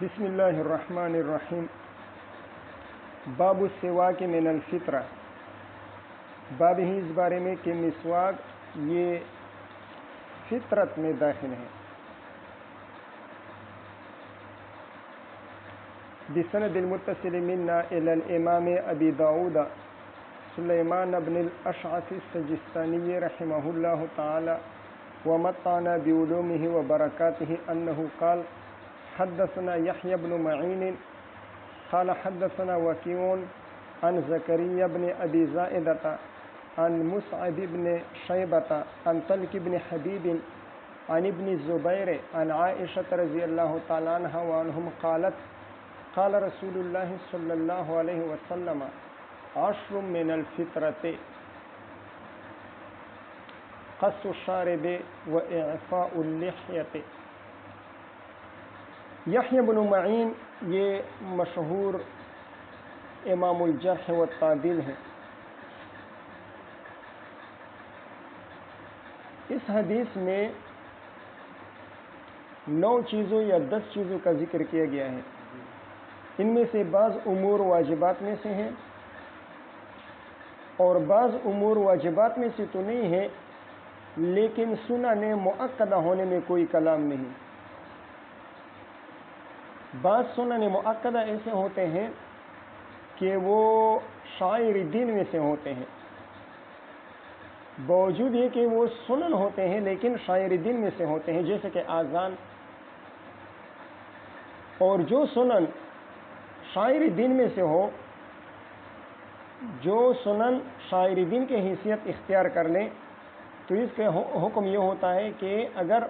بسم اللہ الرحمن الرحیم۔ باب السواک من الفطرہ، باب ہی اس بارے میں کہ مسواک یہ فطرت میں داخل ہے۔ بسند المتصل منا الى الامام ابی داود سلیمان بن الاشعث السجستانی رحمہ اللہ تعالی ومتعنا بعلومه وبرکاته انه قال حدثنا يحيى بن معين قال حدثنا وكيع عن زكريا بن أبي زائدة عن مصعب بن شيبة عن طلق بن حبيب عن ابن الزبير عن عائشة رضي الله تعالى عنها وعنهم قالت قال رسول الله صلى الله عليه وسلم 10 من الفطرة قص الشارب وإعفاء اللحية۔ یحییٰ بن معین یہ مشہور امام الجرح والتعدیل ہے۔ اس حدیث میں 9 چیزوں یا 10 چیزوں کا ذکر کیا گیا ہے۔ ان میں سے بعض امور واجبات میں سے ہیں اور بعض امور واجبات میں سے تو نہیں ہے، لیکن سنن مؤکدہ ہونے میں کوئی کلام نہیں۔ بعض سنن مؤکدہ ایسے ہوتے ہیں کہ وہ شعائر دین میں سے ہوتے ہیں، باوجود یہ کہ وہ سنن ہوتے ہیں لیکن شعائر دین میں سے ہوتے ہیں، جیسے کہ آذان۔ اور جو سنن شعائر دین میں سے ہو، جو سنن شعائر دین کی حیثیت اختیار کر لیں، تو اس کا حکم یہ ہوتا ہے کہ اگر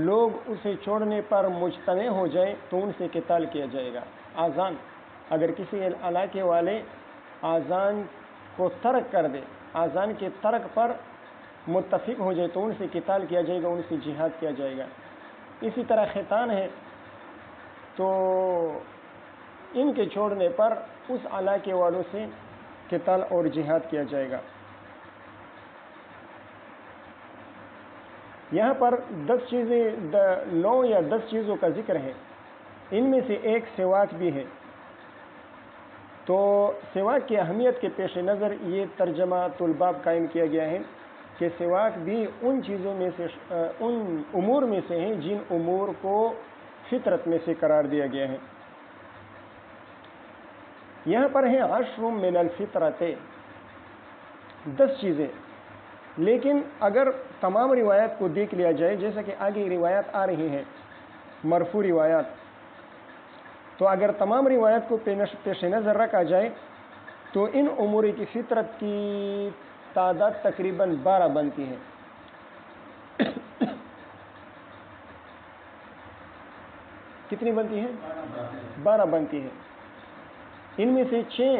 لوگ اسے چھوڑنے پر مجتمع ہو جائیں تو ان سے قتال کیا جائے گا۔ آذان، اگر کسی علاقے والے آذان کو ترک کر دے، آذان کے ترک پر متفق ہو جائے تو ان سے قتال کیا جائے گا، ان سے جہاد کیا جائے گا۔ اسی طرح ختان ہے تو ان کے چھوڑنے پر اس علاقے والوں سے قتال اور جہاد کیا جائے گا۔ یہاں پر 10 چیزیں 9 یا 10 چیزوں کا ذکر ہے، ان میں سے ایک سواک بھی ہے۔ تو سواک کی اہمیت کے پیش نظر یہ ترجمہ الباب قائم کیا گیا ہے کہ سواک بھی ان چیزوں میں سے ان امور میں سے ہیں جن امور کو فطرت میں سے قرار دیا گیا ہے۔ یہاں پر ہیں 10 من الفطرۃ، 10 چیزیں، لیکن اگر تمام روایات کو دیکھ لیا جائے، جیسا کہ آگے روایات آ رہی ہیں مرفوع روایات، تو اگر تمام روایات کو پیش نظر رکھا جائے تو ان امور کی فطرت کی تعداد تقریباً 12 بنتی ہے۔ کتنی بنتی ہے؟ 12 بنتی ہے۔ ان میں سے 6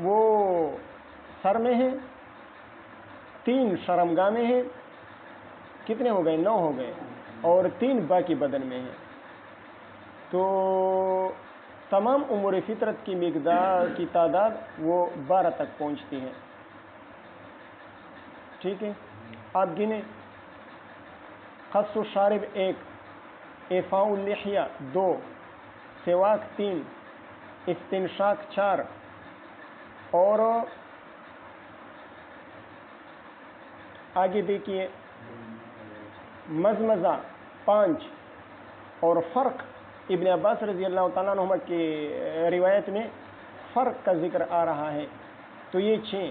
وہ سر میں ہیں، 3 شرمگاہ میں ہیں، کتنے ہو گئے؟ 9 ہو گئے، اور 3 باقی بدن میں ہیں۔ تو تمام امور فطرت کی مقدار کی تعداد وہ 12 تک پہنچتی ہے۔ ٹھیک ہے، آپ گنیں۔ قص الشارب 1، اعفاء اللحیہ 2، سواک 3، استنشاق 4، اور آگے دیکھیے مزمزہ 5، اور فرق ابن عباس رضی اللہ تعالیٰ عنہ کی روایت میں فرق کا ذکر آ رہا ہے۔ تو یہ 6،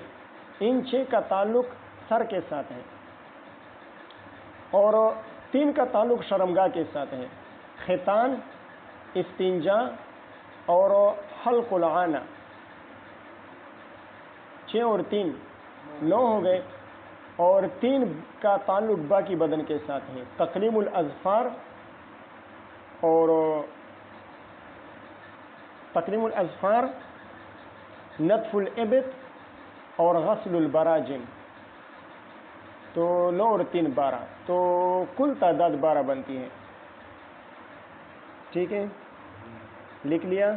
ان 6 کا تعلق سر کے ساتھ ہے، اور 3 کا تعلق شرمگاہ کے ساتھ ہے، ختان، استنجا اور حلق العانہ۔ 6 اور 3 9 ہو گئے، اور 3 کا تعلق باقی بدن کے ساتھ ہے، تقلیم الاظفار، اور تقلیم الاظفار، نتف الابط اور غسل البراجم۔ تو 9 اور 3 12، تو کل تعداد 12 بنتی ہے۔ ٹھیک ہے، لکھ لیا۔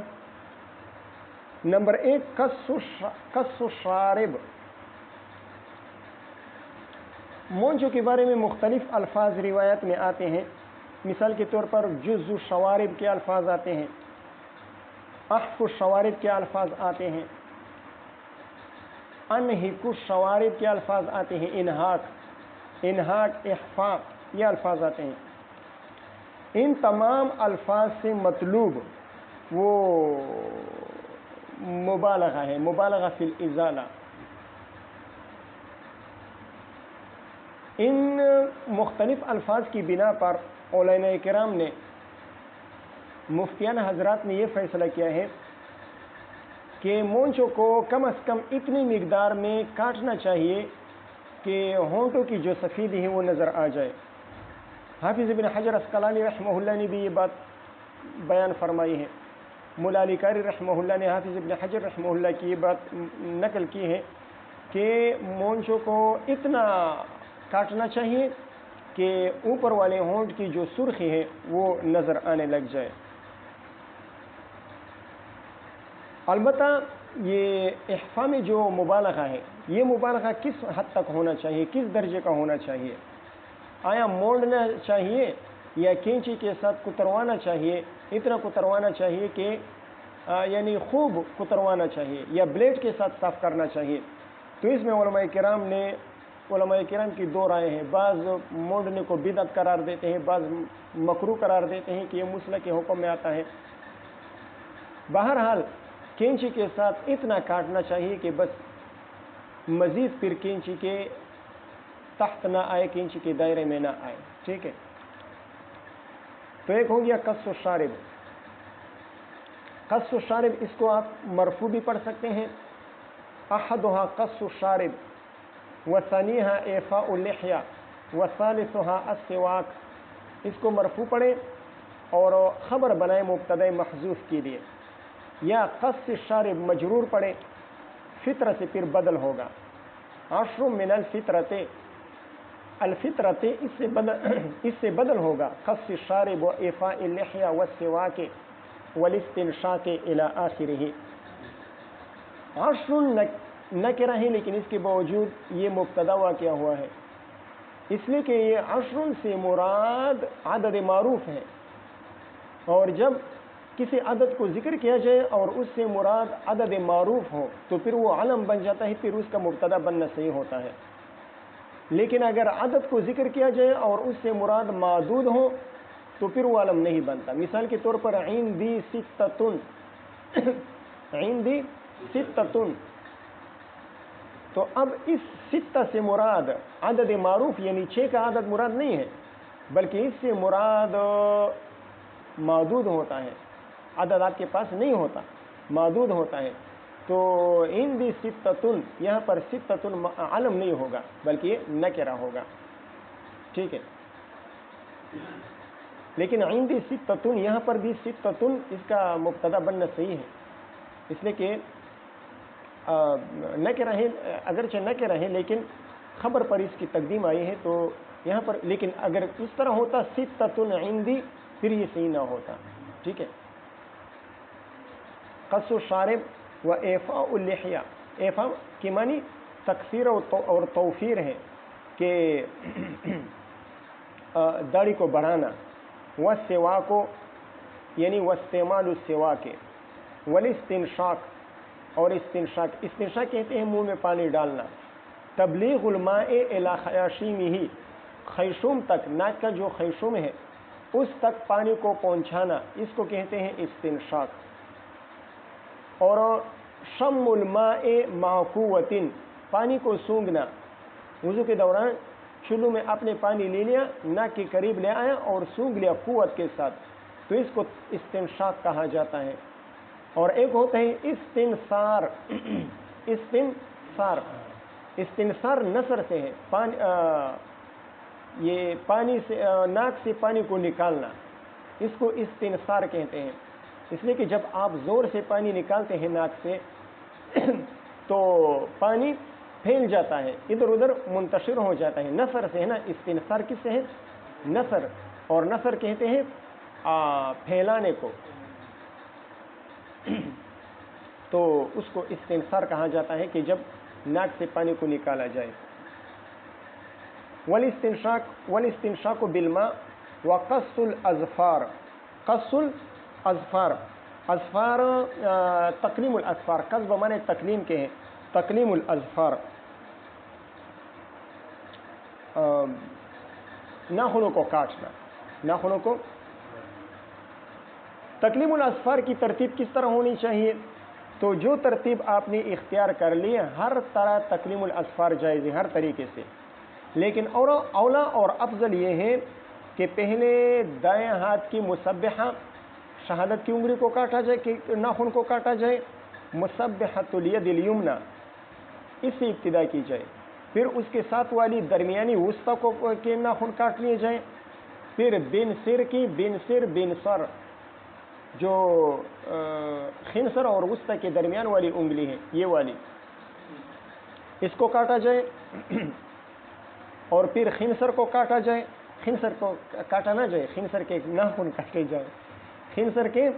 نمبر 1، قص الشارب۔ مونچھوں کے بارے میں مختلف الفاظ روایت میں آتے ہیں۔ مثال کے طور پر جز الشوارب کے الفاظ آتے ہیں، احف الشوارب کے الفاظ آتے ہیں، انہک الشوارب کے الفاظ آتے ہیں، انہاک احفاق یہ الفاظ آتے ہیں۔ ان تمام الفاظ سے مطلوب وہ مبالغہ ہے، مبالغہ فی الازالہ۔ ان مختلف الفاظ کی بنا پر علماء کرام نے، مفتیان حضرات نے یہ فیصلہ کیا ہے کہ مونچوں کو کم از کم اتنی مقدار میں کاٹنا چاہیے کہ ہونٹوں کی جو سفیدی ہے وہ نظر آ جائے۔ حافظ ابن حجر اسقلانی رحمہ اللہ نے بھی یہ بات بیان فرمائی ہے، مولا علی قاری رحمہ اللہ نے حافظ ابن حجر رحمہ اللہ کی یہ بات نقل کی ہے کہ مونچوں کو اتنا کاٹنا چاہیے کہ اوپر والے ہونٹ کی جو سرخی ہے وہ نظر آنے لگ جائے۔ البتہ یہ احفا میں جو مبالغہ ہے، یہ مبالغہ کس حد تک ہونا چاہیے، کس درجے کا ہونا چاہیے؟ آیا مونڈنا چاہیے یا کینچی کے ساتھ کتروانا چاہیے، اتنا کتروانا چاہیے کہ یعنی خوب کتروانا چاہیے، یا بلیڈ کے ساتھ صاف کرنا چاہیے؟ تو اس میں علماء کرام کی دو رائے ہیں۔ بعض مونڈنے کو بدعت قرار دیتے ہیں، بعض مکروہ قرار دیتے ہیں کہ یہ مسلح کے حکم میں آتا ہے۔ بہرحال کینچی کے ساتھ اتنا کاٹنا چاہیے کہ بس مزید پھر کینچی کے تحت نہ آئے، کینچی کے دائرے میں نہ آئے، ٹھیک ہے۔ تو ایک ہو گیا قص الشارب۔ قص الشارب اس کو آپ مرفوع بھی پڑھ سکتے ہیں، احدھا قص الشارب وثانیہا اعفاء اللحیہ وثالثھا السواک، اس کو مرفوع پڑھیں اور خبر بنائے مبتدا محذوف کے لیے، یا قص الشارب مجرور پڑھیں، فطرہ سے پھر بدل ہوگا، عشر من الفطرۃ، الفطرۃ اس سے بدل ہوگا، قص الشارب و اعفاء اللحیہ والسواک والاستنشاق الی آخرہ۔ عشر نکرہ ہے لیکن اس کے باوجود یہ مبتدا واقع ہوا ہے، اس لیے کہ یہ عشر سے مراد عدد معروف ہے، اور جب کسی عدد کو ذکر کیا جائے اور اس سے مراد عدد معروف ہو تو پھر وہ علم بن جاتا ہے، پھر اس کا مبتدا بننا صحیح ہوتا ہے۔ لیکن اگر عدد کو ذکر کیا جائے اور اس سے مراد معدود ہو تو پھر وہ علم نہیں بنتا۔ مثال کے طور پر عندی ستۃ، عندی ستۃ، تو اب اس ستہ سے مراد عدد معروف یعنی 6 کا عدد مراد نہیں ہے، بلکہ اس سے مراد معدود ہوتا ہے، عدد آپ کے پاس نہیں ہوتا، معدود ہوتا ہے۔ تو عندی ستۃ، یہاں پر ستۃ علم نہیں ہوگا بلکہ یہ نکرہ ہوگا، ٹھیک ہے۔ لیکن عندی ستۃ، یہاں پر بھی ستۃ اس کا مبتدا بننا صحیح ہے، اس لیے کہ نکرہ ہے، اگرچہ نکرہ ہے لیکن خبر پر اس کی تقدیم آئی ہے، تو یہاں پر لیکن اگر اس طرح ہوتا ستۃ عندی پھر یہ صحیح نہ ہوتا، ٹھیک ہے۔ قص الشارب و اعفاء اللحیہ، اعفاء کی معنی تکثیر اور توفیر ہے کہ داڑھی کو بڑھانا، والسواک یعنی واستعمال السواک، والاستنشاق اور استنشاق کہتے ہیں منہ میں پانی ڈالنا، تبلیغ الماء الی خیاشیمہ، خیشوم تک، ناک کا جو خیشوم ہے اس تک پانی کو پہنچانا، اس کو کہتے ہیں استنشاق۔ اور شم الماء مع قوۃ، پانی کو سونگھنا، وضو کے دوران چلو میں آپ نے پانی لے لیا، ناک کے قریب لے آیا اور سونگھ لیا قوت کے ساتھ، تو اس کو استنشاق کہا جاتا ہے۔ اور ایک ہوتا ہے استنثار، استنثار نثر سے ہے، یہ پانی سے، ناک سے پانی کو نکالنا، اس کو استنثار کہتے ہیں۔ اس لیے کہ جب آپ زور سے پانی نکالتے ہیں ناک سے تو پانی پھیل جاتا ہے، ادھر ادھر منتشر ہو جاتا ہے، نثر سے ہے نا۔ استنثار کس سے ہے؟ نثر، اور نثر کہتے ہیں پھیلانے کو، تو اس کو استنثار کہا جاتا ہے کہ جب ناک سے پانی کو نکالا جائے۔ والاستنشاق بالماء وقص الاظفار، قص الاظفار، اظفار تقلیم الاظفار، قص بمانے تکلیم کے ہیں، تکلیم الاظفار، ناخنوں کو کاٹنا، ناخنوں کو۔ تکلیم الاظفار کی ترتیب کس طرح ہونی چاہیے؟ تو جو ترتیب آپ نے اختیار کر لی، ہر طرح تکلیم الاظفار جائز ہے، ہر طریقے سے، لیکن اولا اور افضل یہ ہے کہ پہلے دائیں ہاتھ کی مسبحہ شہادت کی انگلی کو کاٹا جائے، کہ ناخن کو کاٹا جائے، مسبحۃ الید الیمنی، اس سے ابتدا کی جائے، پھر اس کے ساتھ والی درمیانی وسطی کو کے ناخن کاٹ لیے جائیں، پھر بن سر کی بن سر جو خنصر اور وسطی کے درمیان والی انگلی ہے، یہ والی، اس کو کاٹا جائے، اور پھر خنصر کو کاٹا جائے، خنصر کو کاٹا نہ جائے، خنصر کے ناخن کاٹے جائیں، خنصر کے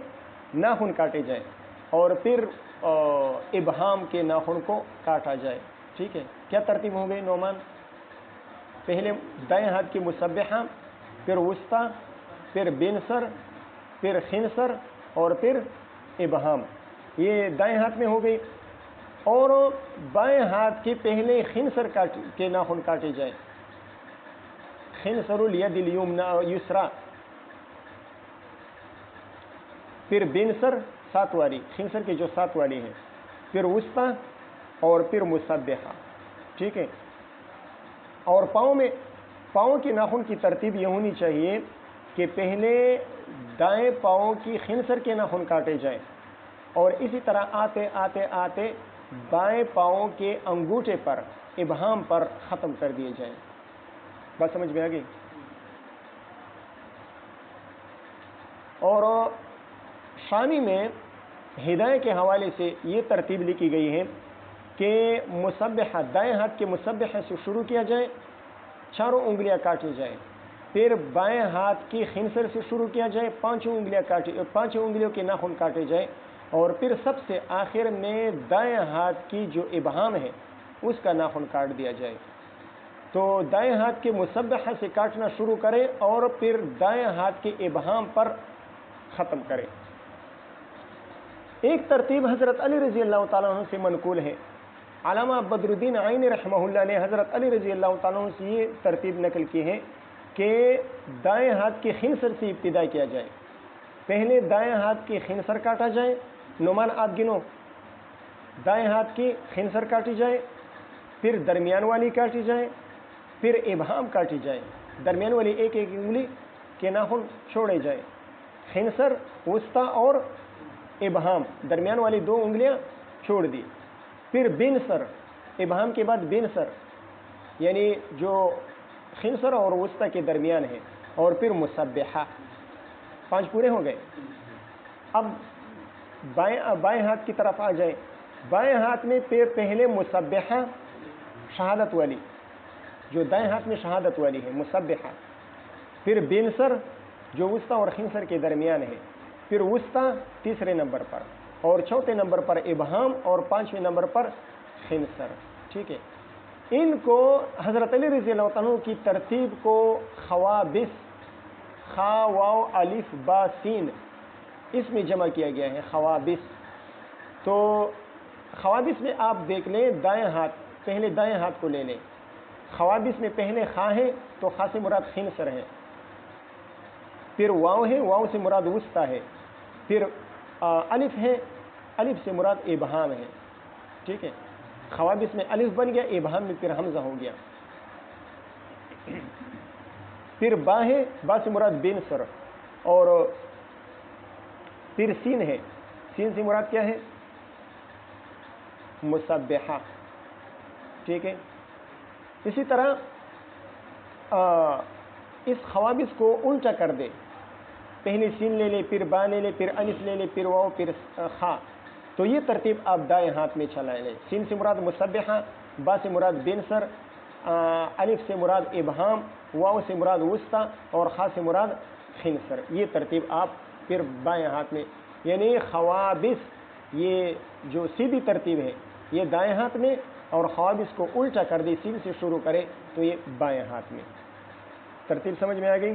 ناخن کاٹے جائیں، اور پھر ابہام کے ناخن کو کاٹا جائے۔ ٹھیک ہے، کیا ترتیب ہو گئی نعمان؟ پہلے دائیں ہاتھ کی مسبحہ، پھر وسطی، پھر بنسر، پھر خنصر، اور پھر ابہام، یہ دائیں ہاتھ میں ہو گئی۔ اور بائیں ہاتھ کی پہلے خنصر کے ناخن کاٹے جائیں، خنصر الید الیسری، پھر بنسر سات والی، خنصر کے جو سات والی ہیں، پھر وسطی، اور پھر مسبحہ۔ ٹھیک ہے، اور پاؤں کے ناخن کی ترتیب یہ ہونی چاہیے کہ پہلے دائیں پاؤں کی خنصر کے ناخن کاٹے جائیں، اور اسی طرح آتے آتے آتے بائیں پاؤں کے انگوٹھے پر، ابہام پر ختم کر دیے جائیں۔ بات سمجھ میں آ گئی؟ اور شامی میں ہدایہ کے حوالے سے یہ ترتیب لکھی گئی ہے کہ مسبحہ، دائیں ہاتھ کے مسبحہ سے شروع کیا جائے، چاروں انگلیاں کاٹی جائیں، پھر بائیں ہاتھ کی خنصر سے شروع کیا جائے، پانچوں انگلیوں کے ناخن کاٹے جائیں، اور پھر سب سے آخر میں دائیں ہاتھ کی جو ابہام ہے اس کا ناخن کاٹ دیا جائے۔ تو دائیں ہاتھ کے مسبحہ سے کاٹنا شروع کرے، اور پھر دائیں ہاتھ کے ابہام پر ختم کرے۔ ایک ترتیب حضرت علی رضی اللہ تعالیٰ عنہ سے منقول ہے، علامہ بدر الدین عینی رحمہ اللہ نے حضرت علی رضی اللہ تعالیٰ عنہ سے یہ ترتیب نقل کی ہے کہ دائیں ہاتھ کی خنصر سے ابتدا کیا جائے، پہلے دائیں ہاتھ کی خنصر کاٹا جائے، نعمان آپ گنو، دائیں ہاتھ کی خنصر کاٹی جائے، پھر درمیان والی کاٹی جائے، پھر ابہام کاٹی جائے، درمیان والی ایک ایک انگلی کے ناخن چھوڑے جائے، خنصر، وسطی اور ابہام، درمیان والی دو انگلیاں چھوڑ دی، پھر بنسر، ابہام کے بعد بنسر یعنی جو خنصر اور وسطی کے درمیان ہے، اور پھر مسبحہ۔ 5 پورے ہو گئے۔ اب بائیں ہاتھ کی طرف آ جائیں، بائیں ہاتھ میں پہلے مسبحہ شہادت والی، جو دائیں ہاتھ میں شہادت والی ہے مسبحہ، پھر بنسر جو وسطی اور خنصر کے درمیان ہے، پھر وسطی تیسرے نمبر پر، اور چوتھے نمبر پر ابہام، اور 5ویں نمبر پر خنصر۔ ٹھیک ہے، ان کو حضرت علی رضی اللہ عنہ کی ترتیب کو خوابس، خا واو الف با سین، اس میں جمع کیا گیا ہے، خوابس۔ تو خوابس میں آپ دیکھ لیں، دائیں ہاتھ، پہلے دائیں ہاتھ کو لے لیں، خوابس میں پہلے خا ہے تو خا سے مراد خنصر ہے، پھر واو ہے، واو سے مراد وسطی ہے، پھر الف ہے، الف سے مراد ابہام ہے۔ ٹھیک ہے، خوابس میں الف بن گیا، ابہام میں پھر حمزہ ہو گیا، پھر با ہے، با سے مراد بنسر، اور پھر سین ہے، سین سے مراد کیا ہے؟ مسبحہ۔ ٹھیک ہے، اسی طرح اس خوابس کو الٹا کر دے، پہلے سین لے لے، پھر با لے لے، پھر الف لے لے، پھر واو، پھر خا، تو یہ ترتیب آپ دائیں ہاتھ میں چلائیں لیں، سین سے مراد مسبحہ، با سے مراد بنسر، الف سے مراد ابہام، واو سے مراد وسطی، اور خا سے مراد خنصر، یہ ترتیب آپ پھر بائیں ہاتھ میں، یعنی خوابس، یہ جو سیدھی ترتیب ہے یہ دائیں ہاتھ میں، اور خوابس کو الٹا کر دے، سین سے شروع کرے تو یہ بائیں ہاتھ میں۔ ترتیب سمجھ میں آ گئی؟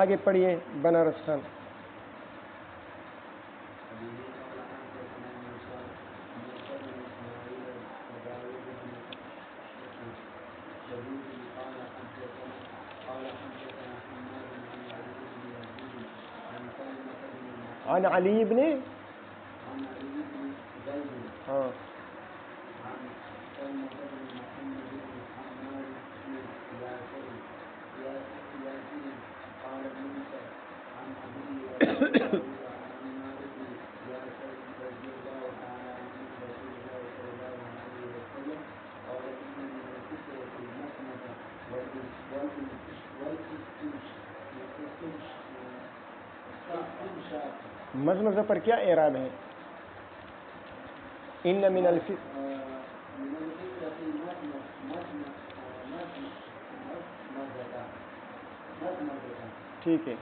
آگے پڑھیے بنارس خان. عن علی ابن ہاں مزمزہ پر کیا اعراب ہے؟ ان من ٹھیک ہے.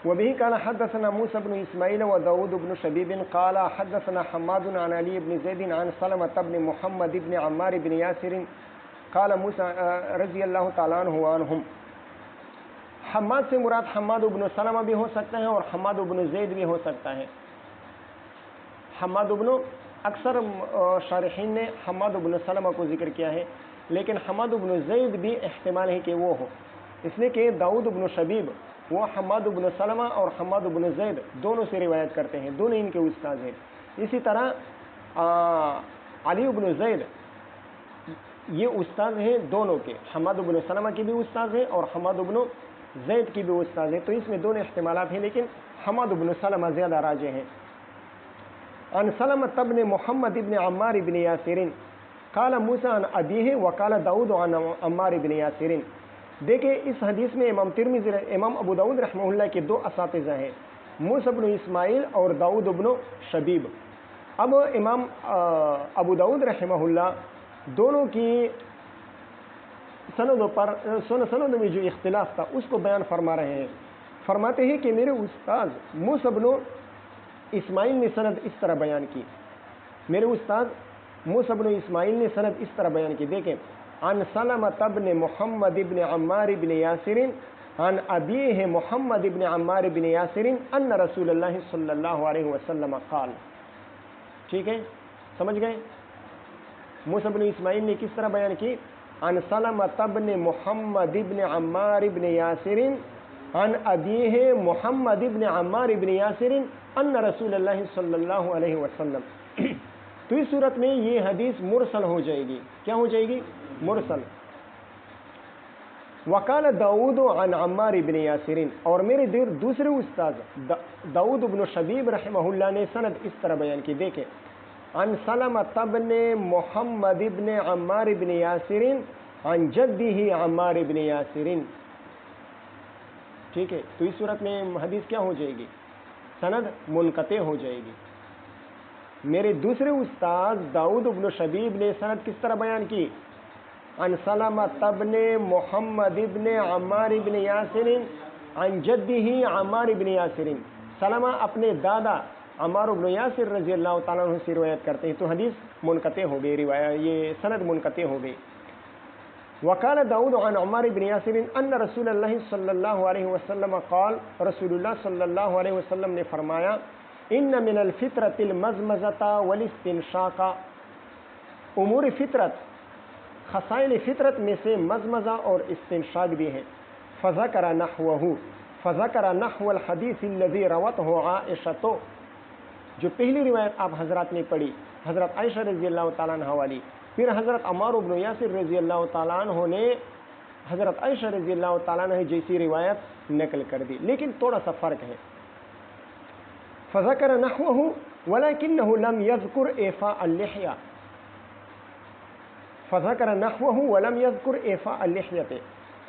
وبه قال حدثنا موسى بن اسماعيل وداود بن شبيب قال حدثنا حماد عن علي بن زيد عن سلمة بن محمد بن عمار بن ياسر قال موسى رضي الله تعالى عنه وعنهم. حماد سے مراد حماد بن سلمہ بھی ہو سکتا ہے اور حماد بن زید بھی ہو سکتا ہے. حماد بن اکثر شارحین نے حماد بن سلمہ کو ذکر کیا ہے، لیکن حماد بن زید بھی احتمال ہے کہ وہ ہو، اس لیے کہ داؤد بن شبیب وہ حماد بن سلمہ اور حماد بن زید دونوں سے روایت کرتے ہیں، دونوں ان کے استاد ہیں. اسی طرح علی بن زید یہ استاد ہیں دونوں کے، حماد بن سلمہ کی بھی استاد ہیں اور حماد بن زید کی بھی استاد ہیں، تو اس میں دونوں احتمالات ہیں، لیکن حماد بن سلمہ زیادہ راجح ہیں. عن سلمة بن محمد بن عمار بن یاسر قال موسى عن ابیہ وقال داؤد عن عمار بن یاسر. دیکھیں اس حدیث میں امام ترمذی امام ابو داؤد رحمہ اللہ کے دو اساتذہ ہیں، موسیٰ بن اسماعیل اور داؤد بن شبیب. اب امام ابو داؤد رحمہ اللہ دونوں کی سندوں میں جو اختلاف تھا اس کو بیان فرما رہے ہیں. فرماتے ہیں کہ میرے استاد موسیٰ بن اسماعیل نے سند اس طرح بیان کی، میرے استاد موسیٰ بن اسماعیل نے سند اس طرح بیان کی. دیکھیں عن سلمة بن محمد بن عمار بن یاسر عن ابیہ محمد بن عمار بن یاسر ان رسول اللہ صلی اللہ علیہ وسلم قال. ٹھیک ہے، سمجھ گئے؟ موسیٰ بن اسماعیل نے کس طرح بیان کی؟ عن سلمة بن محمد بن عمار بن یاسر عن ابیہ محمد بن عمار بن یاسر ان رسول اللہ صلی اللہ علیہ وسلم. تو اس صورت میں یہ حدیث مرسل ہو جائے گی. کیا ہو جائے گی؟ مرسل. وقال داؤد عن عمار بن یاسر، اور میرے دوسرے استاد داؤد بن شبیب رحمہ اللہ نے سند اس طرح بیان کی. دیکھیں عن سلمة بن محمد بن عمار بن یاسر عن جدہ عمار بن یاسر. ٹھیک ہے، تو اس صورت میں حدیث کیا ہو جائے گی؟ سند منقطع ہو جائے گی. میرے دوسرے استاد داؤد بن شبیب نے سند کس طرح بیان کی؟ عن سلمة بن محمد بن عمار بن یاسر عن جدہ عمار بن یاسر. سلمہ اپنے دادا عمار بن یاسر رضی اللہ تعالیٰ عنہ سے روایت کرتے ہیں، تو حدیث منقطع ہو گئی، روایت یہ سند منقطع ہو گئی. وقال داؤد عن عمار بن یاسر ان رسول اللہ صلی اللہ علیہ وسلم قال، رسول اللہ صلی اللہ علیہ وسلم نے فرمایا ان من الفطرۃ المزمزۃ والاستنشاق. امور فطرت، خصائل فطرت میں سے مزمزہ اور استنشاق بھی ہیں. فذکر نحوہ، فذکر نحو الحدیث الذی روته عائشہ، جو پہلی روایت آپ حضرات نے پڑھی حضرت عائشہ رضی اللہ تعالیٰ عنہ والی، پھر حضرت عمار بن یاسر رضی اللہ تعالیٰ عنہ نے حضرت عائشہ رضی اللہ تعالیٰ عنہ جیسی روایت نقل کر دی، لیکن تھوڑا سا فرق ہے. فذکر نحوہ ولکنہ لم یذکر ایفاء اللحیہ، فذکر نحوہ ولم یذکر ایفاء اللحیہ.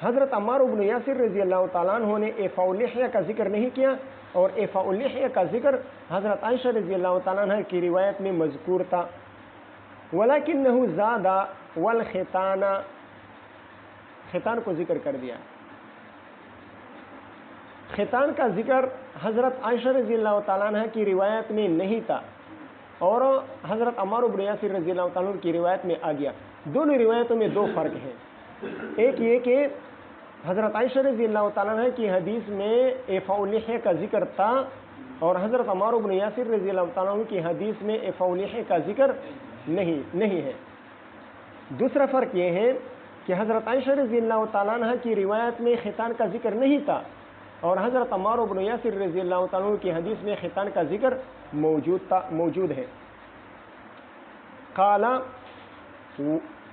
حضرت عمار بن یاسر رضی اللہ تعالیٰ عنہ نے ایفاء اللحیہ کا ذکر نہیں کیا، اور ایفاء اللحیہ کا ذکر حضرت عائشہ رضی اللہ تعالیٰ عنہ کی روایت میں مذکور تھا. ولکنہ زاد والختان، ختان کو ذکر کر دیا. ختان کا ذکر حضرت عائشہ رضی اللہ تعالیٰ عنہ کی روایت میں نہیں تھا اور حضرت عمار بن یاسر رضی اللہ تعالیٰ عنہ کی روایت میں آ گیا. دونوں روایتوں میں دو فرق ہیں. ایک یہ کہ حضرت عائشہ رضی اللہ تعالیٰ عنہ کی حدیث میں اعفاء اللحیہ کا ذکر تھا اور حضرت عمار بن یاسر رضی اللہ تعالیٰ عنہ کی حدیث میں اعفاء اللحیہ کا ذکر نہیں ہے۔ دوسرا فرق یہ ہے کہ حضرت عائشہ رضی اللہ تعالیٰ عنہ کی روایت میں ختان کا ذکر نہیں تھا اور حضرت عمار بن یاسر رضی اللہ تعالیٰ عنہ کی حدیث میں ختان کا ذکر موجود ہے۔ قال،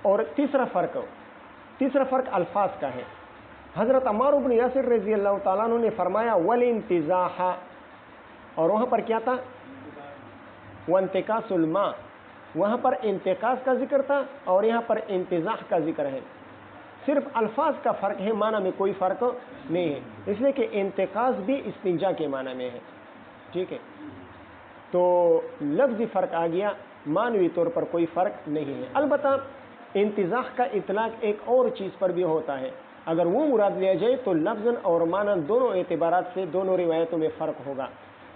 اور تیسرا فرق الفاظ کا ہے۔ حضرت عمار بن یاسر رضی اللہ تعالیٰ عنہ نے فرمایا والانتزاح، اور وہاں پر کیا تھا؟ وانتقاص الماء، وہاں پر انتقاص کا ذکر تھا اور یہاں پر انتزاح کا ذکر ہے۔ صرف الفاظ کا فرق ہے، معنی میں کوئی فرق نہیں ہے، اس لیے کہ انتقاص بھی استنجا کے معنی میں ہے، ٹھیک ہے۔ تو لفظی فرق آ گیا، معنوی طور پر کوئی فرق نہیں ہے۔ البتہ انتزاح کا اطلاق ایک اور چیز پر بھی ہوتا ہے، اگر وہ مراد لیا جائے تو لفظاً اور معنی دونوں اعتبارات سے دونوں روایتوں میں فرق ہوگا۔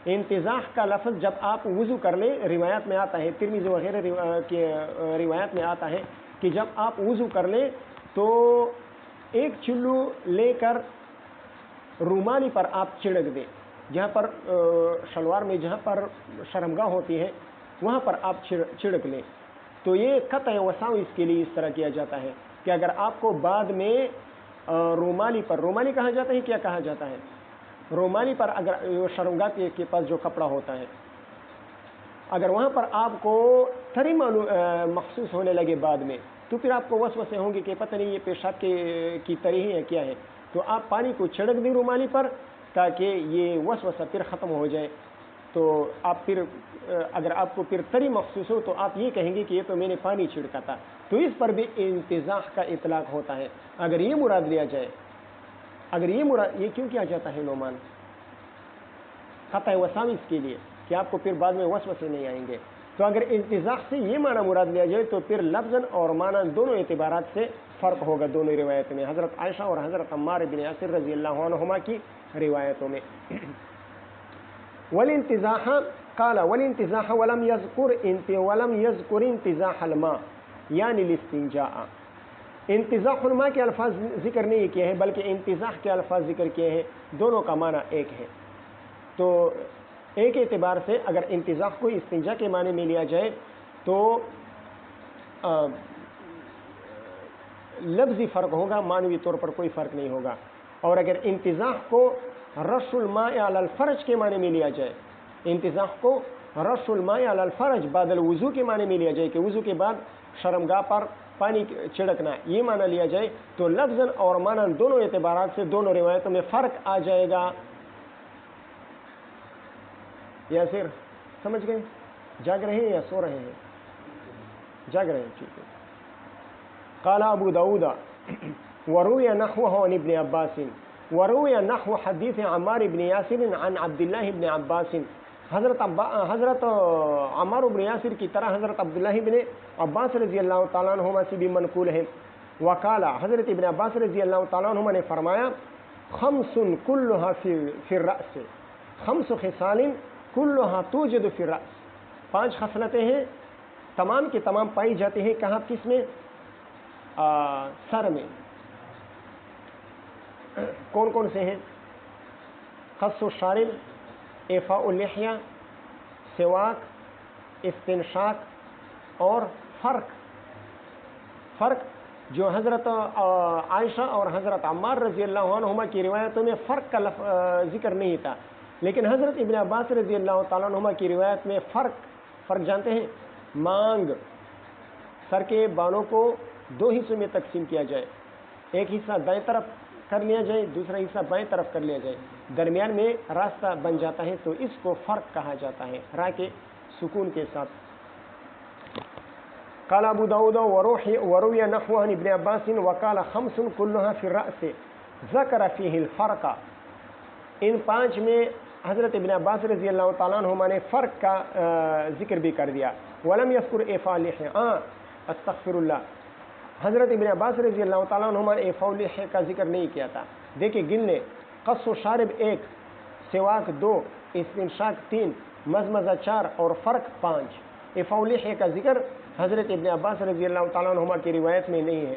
انتزاح کا لفظ جب آپ وضو کر لیں، روایت میں آتا ہے، ترمذی وغیرہ کی روایت میں آتا ہے کہ جب آپ وضو کر لیں تو ایک چلو لے کر رومالی پر آپ چھڑک دیں، جہاں پر شلوار میں جہاں پر شرمگاہ ہوتی ہے وہاں پر آپ چھڑک لیں۔ تو یہ قطع وساو اس کے لیے اس طرح کیا جاتا ہے کہ اگر آپ کو بعد میں رومالی کہا جاتا ہے، کیا کہا جاتا ہے؟ رومالی پر اگر شرمگاہ کے پاس جو کپڑا ہوتا ہے، اگر وہاں پر آپ کو تری محسوس ہونے لگے بعد میں، تو پھر آپ کو وسوسے ہوں گے کہ پتہ نہیں یہ پیشاب کی تری ہے یا کیا ہے، تو آپ پانی کو چھڑک دیں رومالی پر تاکہ یہ وسوسہ پھر ختم ہو جائے۔ تو آپ پھر اگر آپ کو پھر تری محسوس ہو تو آپ یہ کہیں گے کہ یہ تو میں نے پانی چھڑکا تھا، تو اس پر بھی انتزاح کا اطلاق ہوتا ہے۔ اگر یہ مراد لیا جائے، یہ کیوں کیا جاتا ہے نعمان؟ قطع وساوس کے لیے کہ آپ کو پھر بعد میں وسوسے نہیں آئیں گے۔ تو اگر انتزاح سے یہ معنی مراد لیا جائے تو پھر لفظاً اور معنی دونوں اعتبارات سے فرق ہوگا دونوں روایت میں، حضرت عائشہ اور حضرت عمار بن یاسر رضی اللہ عنہما کی روایتوں میں۔ والانتزاح قال والانتزاح ولم يذكر انتزاح الماء یعنی الاستنجاء، انتزاح الماء کے الفاظ ذکر نہیں کیے ہیں بلکہ انتزاح کے الفاظ ذکر کیے ہیں، دونوں کا معنی ایک ہے۔ تو ایک اعتبار سے اگر انتزاح کو استنجا کے معنی میں لیا جائے تو لفظی فرق ہوگا، معنوی طور پر کوئی فرق نہیں ہوگا۔ اور اگر انتزاح کو رش الماء علی الفرج کے معنی میں لیا جائے، انتزاح کو رش الماء علی الفرج بعد الوضو کے معنی میں لیا جائے کہ وضو کے بعد شرمگاہ پر پانی چھڑکنا، یہ معنی لیا جائے تو لفظاً اور معنی دونوں اعتبارات سے دونوں روایتوں میں فرق آ جائے گا۔ یا پھر سمجھ گئے؟ جاگ رہے ہیں یا سو رہے ہیں؟ جاگ رہے ہیں، ٹھیک ہے۔ قال ابو داود وروي نحوه عن ابن عباس وروي نحو حدیث عمار بن یاسر عن عبد الله بن عباس، حضرت عمار بن یاسر کی طرح حضرت عبداللہ بن عباس رضی اللہ تعالیٰ عنہما سے بھی منقول ہے۔ وقال، حضرت ابن عباس رضی اللہ تعالیٰ عنہما نے فرمایا خمس كلها في الرأس، خمس خصال كلها توجد في الرأس، 5 خصلتیں ہیں تمام کے تمام پائی جاتی ہیں، کہاں؟ کس میں؟ سر میں۔ کون کون سے ہیں؟ قص الشارب، اعفاء اللحیہ، سواک، استنشاق اور فرق جو حضرت عائشہ اور حضرت عمار رضی اللہ عنہما کی روایتوں میں فرق کا ذکر نہیں تھا، لیکن حضرت ابن عباس رضی اللہ تعالیٰ عنہما کی روایت میں فرق جانتے ہیں؟ مانگ، سر کے بالوں کو 2 حصوں میں تقسیم کیا جائے، ایک حصہ دائیں طرف کر لیا جائے، دوسرا حصہ بائیں طرف کر لیا جائے، درمیان میں راستہ بن جاتا ہے، تو اس کو فرق کہا جاتا ہے، را کے سکون کے ساتھ۔ قال ابو داود وروي نحو عن ابن عباس وقال خمس كلها في الرأس ذكر فيه الفرق، ان 5 میں حضرت ابن عباس رضی اللہ تعالیٰ عنہما نے فرق کا ذکر بھی کر دیا۔ ولم يذكر اعفاء اللحیہ، استغفر اللہ، حضرت ابن عباس رضی اللہ تعالیٰ عنہما نے اعفاء اللحیہ کا ذکر نہیں کیا تھا۔ دیکھیں گن لیں، قص و شارب 1، سواک 2، استنشاق 3، مزمزہ 4 اور فرق 5۔ اعفاء اللحیہ کا ذکر حضرت ابن عباس رضی اللہ تعالیٰ عنہما کی روایت میں نہیں ہے۔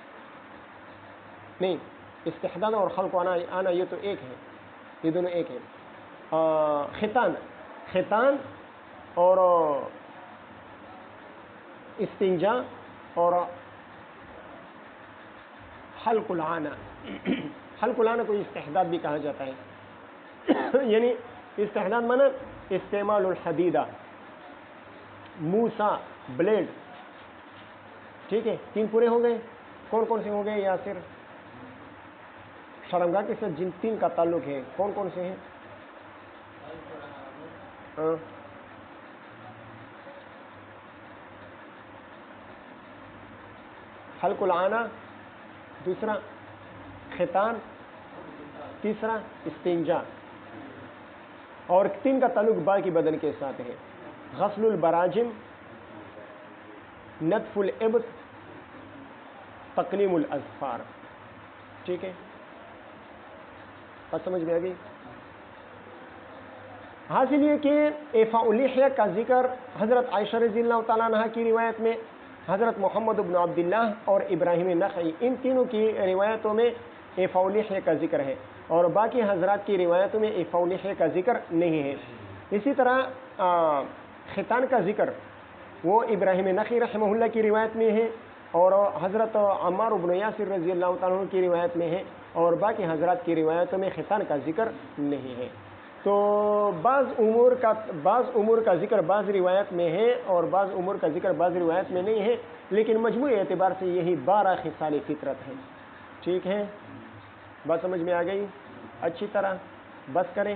نہیں، استحداد اور خلق آنا یہ تو ایک ہے، یہ دونوں ایک ہے۔ ختان اور استنجا اور حلق العانہ، حلق العانہ کو استحداد بھی کہا جاتا ہے، یعنی استحداد مانا استعمال الحدیدہ، موسا، بلیڈ، ٹھیک ہے، 3 پورے ہو گئے۔ کون کون سے ہو گئے یاسر؟ شرمگاہ کے ساتھ جن 3 کا تعلق ہے کون کون سے ہیں؟ حلق العانہ، دوسرا ختان، تیسرا استنجا، اور 3 کا تعلق باقی بدن کے ساتھ ہے، غسل البراجم، نتف الابط، تقلیم الاظفار، ٹھیک ہے، بات سمجھ میں آ گئی؟ حاصل یہ کہ اعفاء اللحیہ کا ذکر حضرت عائشہ رضی اللہ تعالیٰ عنہ کی روایت میں، حضرت محمد بن عبداللہ اور ابراہیم نخعی، ان تینوں کی روایتوں میں اعفاء اللحیہ کا ذکر ہے، اور باقی حضرات کی روایتوں میں اعفاء اللحیہ کا ذکر نہیں ہے۔ اسی طرح ختان کا ذکر وہ ابراہیم نخعی رحمہ اللہ کی روایت میں ہے، اور حضرت عمار بن یاسر رضی اللہ تعالیٰ عنہ کی روایت میں ہے، اور باقی حضرات کی روایتوں میں ختان کا ذکر نہیں ہے۔ تو بعض امور کا ذکر بعض روایت میں ہے اور بعض امور کا ذکر بعض روایت میں نہیں ہے، لیکن مجموعی اعتبار سے یہی 12 خصال فطرت ہے، ٹھیک ہے، بات سمجھ میں آ گئی؟ اچھی طرح بس کریں۔